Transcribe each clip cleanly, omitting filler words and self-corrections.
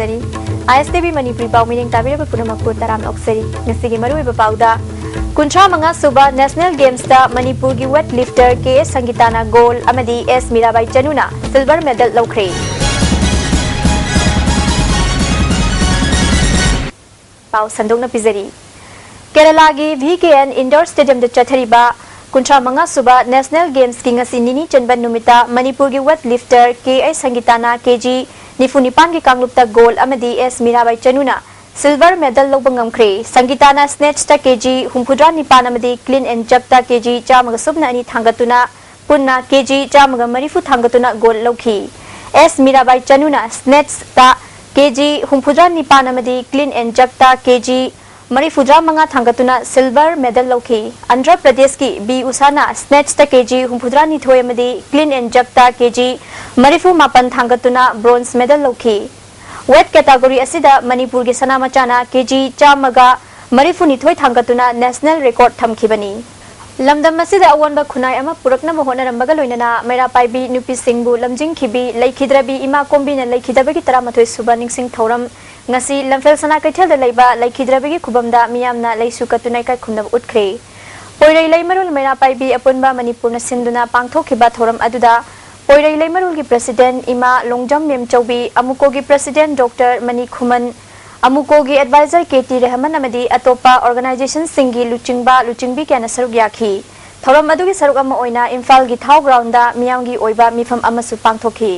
थमजरी ISTV Manipuri Pau Meeting Tabira Punamakpur Taram Oksari Ngasigi Maru Pauda Kuncha Manga Suba National Games da Manipur gi wet lifter K Sangitana gold amadi S Mirabai Chanuna silver medal lokre Pau Sandong na Pizari Kerala gi VKN Indoor Stadium de Chathariba Kuncha Manga Suba National Games ki ngasi nini chanban numita Manipur gi wet lifter K Sangitana KG Nifunipan ki kanglupta gold amadi S Mirabai Chanuna silver medal lobangam kre Sangitana snatch ta KG humpudra nipan amadi clean and jerk ta KG chamaga subna ani thangatuna punna KG chamaga marifu thangatuna gold lokhi S Mirabai Chanuna snatch ta KG humpudra nipan amadi clean and jerk ta KG Marifudra manga thangatuna silver medal lokhi Andhra Pradesh ki B Usana snatch ta KG humpudra ni thoi amadi clean and jerk ta KG marifu mapan thangatuna bronze medal lokhi wet category asida Manipur gi sana machana KG chamaga marifu ni thoi thangatuna national record thamkhibani lamdam asida awanba khunai ama purakna mohona rambaga loinana mera paibi nupi singbu lamjing khibi laikhidrabi ima kombi na laikhidabagi taramathoi suba ningsing thoram ngasi lamfel sana kaithel da leiba laikhidrabi khubamda miyamna leisu katunai kai khumna utkre poirei leimarul mera paibi apunba Manipur na sinduna pangthokhiba thoram aduda poirei leimarul gi president ima longjam mem chaubi amuko gi president Dr Mani Khuman amuko gi advisor KT Rahman amadi atopa organization singi luchingbi kana saruk yakhi thoram adugi saruk ama oina Imphal gi thau ground da miyam gi oiba mifam amasu pangthokhi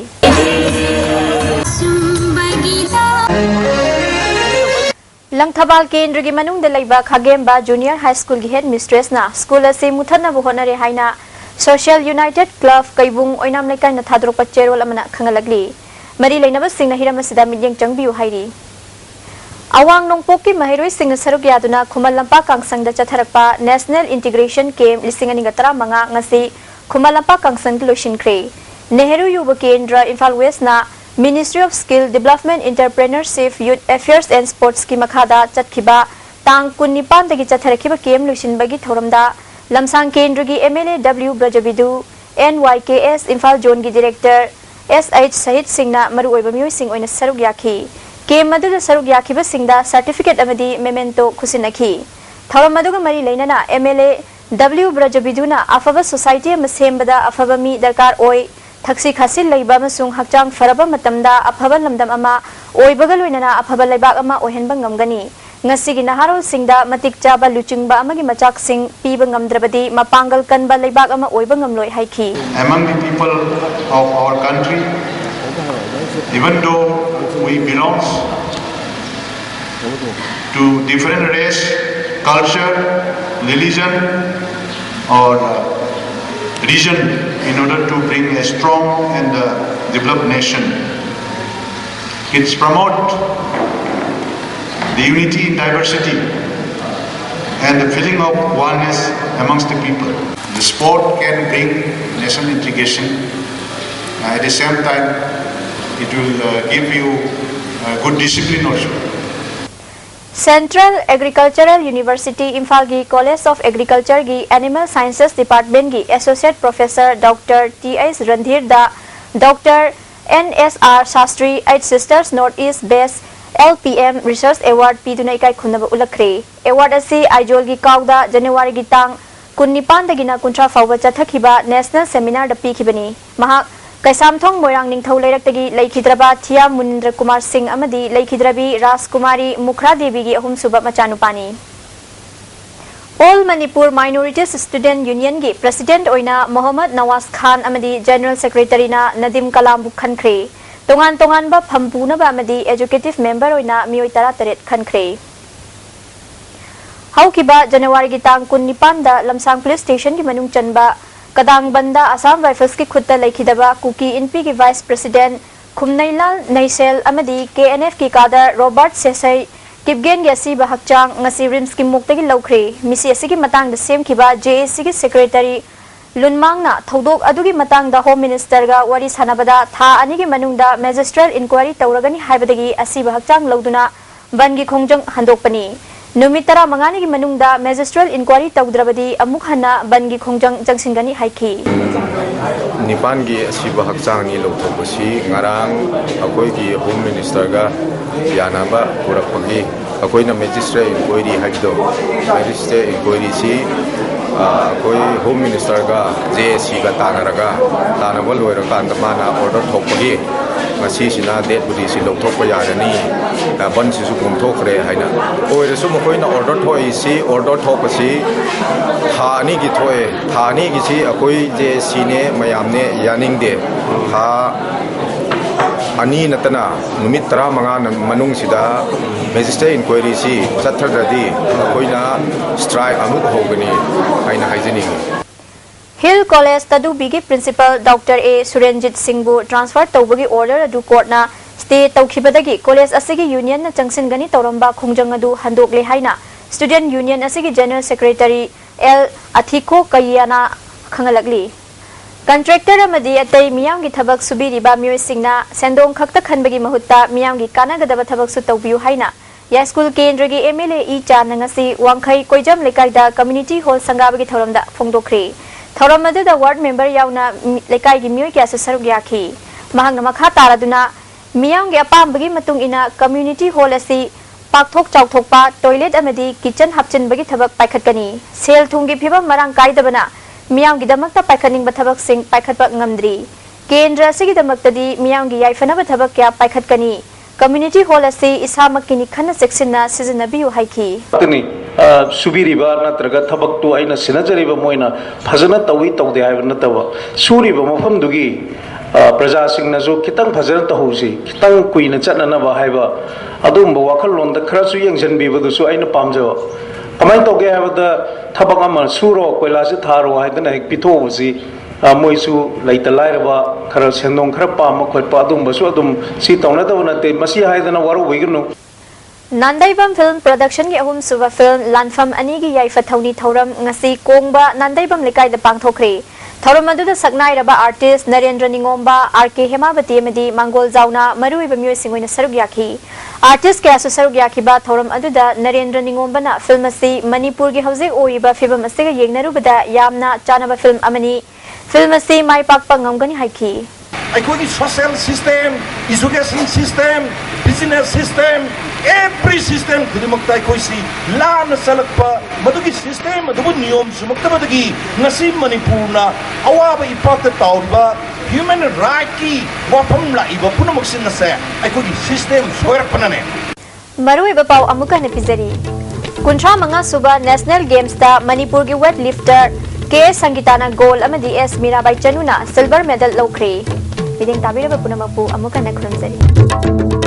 Langthabal Kendra gi manung de leiba Khagemba Junior High School gi head mistress na school ase muthana bu honare haina Social United Club Kaibung oinam lekai na thadropa cherol amana khangalagli mari leinaba singna hirama sida midyeng changbiu hairi Awang nongpok ki mahiroi singna saruk yaduna Khumal Lampa Kangsang da chatharakpa National Integration Camp 2013 ngasi Khumal Lampa Kangsang loishinkre Nehru Yuva Kendra Imphal West na Ministry of Skill Development Entrepreneurship Youth Affairs and Sports ki makhada chatkiba tang 19 dagi chatharakiba camp loishinbagi thoramda Lamsang Kendra gi MLA W Brajabidu NYKS Imphal Zone gi Director SH Sahit Singna maru oiba miyoi sing oina saruk yakhi Kem madu saruk yakhiba singda certificate amadi memento khusinakhi thoram madu mari leinana MLA W Brajabiduna afaba society masembada afaba mi darkar oi thaksi khasil leiba masung hakchang faraba matamda afaba lamdam ama oibaga loinana afaba leibak ama ohenba ngamgani ngasigi naharol singda matik chaba luchingba amagi machak sing piba ngamdrabadi mapangal kanba leibak ama oiba ngamloi haiki among the people of our country even though we belong to different race culture religion or region in order to bring a strong and developed nation it's promote the unity in diversity and the feeling of oneness amongst the people. The sport can bring national integration. At the same time, it will give you good discipline also. Central Agricultural University Imphal gi College of Agriculture gi Animal Sciences Department gi Associate Professor Dr. T.S. Randhir da Dr. N.S.R. Shastri 8 Sisters Northeast Best LPM Research Award piduna ikai khunaba ulakre award asi aijol gi kauda January gi tang 19 dagina kuntra fawba chathakiba national seminar da pikhibani mahak kaisamthong moirang ningthau leirak laikhidraba Thia Munindra Kumar Singh amadi laikhidrabi Ras Kumari Mukhra Devi gi ahum suba machanupani All Manipur Minorities Student Union gi President oina Mohammad Nawaz Khan amadi General Secretary na Nadim Kalam bukhankre Tongan ba phampuna ba amadi executive member oina miyoi 13 khankre Haukiba January gi tang 19 da Lamsang Police Station gi manung chanba Kadang Banda Assam Rifles ki khutta laikhidaba Kuki NP ki Vice President Khumnailal Naisel amadi KNF ki Kader Robert Sesai Kipgen gi asiba hakchang ngasi rims ki mukta gi laukhre misi asigi matang da semkiba JAC ki Secretary Lunmangna thodok adugi matang da Home Minister ga wari sanabada tha ani gi manungda Magistral Inquiry tawragani haibadagi asiba hakchang lauduna bangi khongjang handokpani नुमित तरा मंगानी की मनुंगदा magistrate inquiry तौद्रबदी अमुक हन्ना बन की खोंजंग जंगसिनगनी हाइकी निपान की असीब हक्चांगी लौथोबसी ngarang अखोई की home minister का यानाबा पुरकपगी अखोइना मैजिस्ट्रेट इंक्वायरी हाइदो मैजिस्ट्रेट इंक्वायरी सी अखोई होम मिनिस्टर का जेसी का तानरगा तानबल लोइरकांद माना ऑर्डर थोपगी मसीसिना डेट बुदी सी लौथोप यारनी बन सिसु कुमथोखरे हाइना ओइरसु मखोइना ऑर्डर थोई सी ऑर्डर थोपसी थानी की थोए थानी की सी अखोई जेसी ने मयामने यानिंगदे था अनि नतना नुमित तरा मंगा मनुंग सिदा मैजिस्ट्रेट इंक्वायरी सी चथरदि अखोइना स्ट्राइक अमुक होगनी आइना हाइजनिंग हिल कॉलेज तदुबी की principal doctor A Surenjit Singh transfer तौबगी ऑर्डर अदु कोर्टना स्टे तौखिबदगी कॉलेज असिगी यूनियन न चंगसिनगनी तौरंबा खुंजंग अदु हंदोकले हाइना स्टूडेंट यूनियन असिगी जनरल सेक्रेटरी एल अथिको कयना खंगलगली कंट्रैक्टर अमदी अतै मियाम की थबक सुबीरिबा मियोय सिंगना सेंदोंग खक्ता खनबगी महुत्ता मियाम की कानागदब थबक सु तौबियु हाइना या स्कूल केंद्र की एमएलए ई चानंगसी वांखै कोइजम लेकाइदा कम्युनिटी हॉल संगाबगी थौरमदा फोंदोखरे थौरम अदुदा वार्ड मेंबर याउना लेकाइ की मियोय क्यासु सरुक याखी महंगना मखा तारादुना मियाम की अपामबगी मतुंग इना कम्युनिटी हॉल असि पाकथोक चाउथोकपा टॉयलेट अमदी किचन हापचिनबगी थबक पाइखतकनी सेल थुंगी फिबम मरांग काइदबना मियाम की दमकता पाइखनिंग थबक सिंग पाइखतप ngamdri केंद्र असिगी दमकतदी मियाम की याइफनब थबक क्या पाइखतकनी कम्युनिटी हॉल असि इसामक्किनि खन्ना सेक्सिनना सिजनबियु हाइकी तनी सुबीरिबा नत्रगा थबक तो आइना सिनजरिबा मोइना फजना तवी तौदे हाइब नतब सुरिबा मफमदुगी प्रजा सिंगनजो खितंग फजना तहुसी खितंग कुइना चटननबा हाइबा अदुम वाखलोंद खरसु यंगजनबिबदुसु आइना पामजबा कमाई तौगे हाइबदा थबक अमा सुरो कोइलासे थारो हाइदना हेक पिथोबसी मोइसु लैत लाइरबा खर सेंदों खर पाम खोटपा अदुमबसु अदुम सी तौनदब नते मसी हाइदना वारो वैगनु नांदाइबम फिल्म प्रोडक्शन की अहुम सुबह फिल्म लानफम अनी की याइफा थौनी थौरम ngasi कोंगबा नांदाइबम लेकाइदा पांगथोखरे थौरम अदुदा सकनाइरबा आर्टिस्ट नरेंद्र निंगोमबा आरके हेमावती अमदी मंगोल जाउना मरुइबा मियोय सिंगोइना सरुक याखी आर्टिस्ट क्यासु सरुक याखिबा थौरम अदुदा नरेंद्र निंगोमबना फिल्म असि मणिपुर की हौजे ओइबा फिल्म असिगा येंगनरुबदा यामना चानबा फिल्म अमनी फिल्म असि माइपाकपा ngamgani हाइकी अखोगी social system education system business system every system खुदिमक्ता अखोइसी लान सलकपा मदुगी सिस्टम अदुबु नियम सुमक्तबदगी ngasi मणिपुरना अवाबा इपाक्ता ताउबा ह्यूमन राइट की वाफम लाइबा पुनमक्सिन नसे अखोगी सिस्टम सोयरपनने मरुइबा पाउ अमुका नपिजरी कुंट्रा मंगा सुबा नेशनल गेम्स ता मणिपुर की वेट लिफ्टर के संगीताना गोल अमदी एस मीराबाई चनुना सिल्वर मेडल लौख्रे मिदिंग ताबिरबा पुनमकपु अमुका नखरुमजरी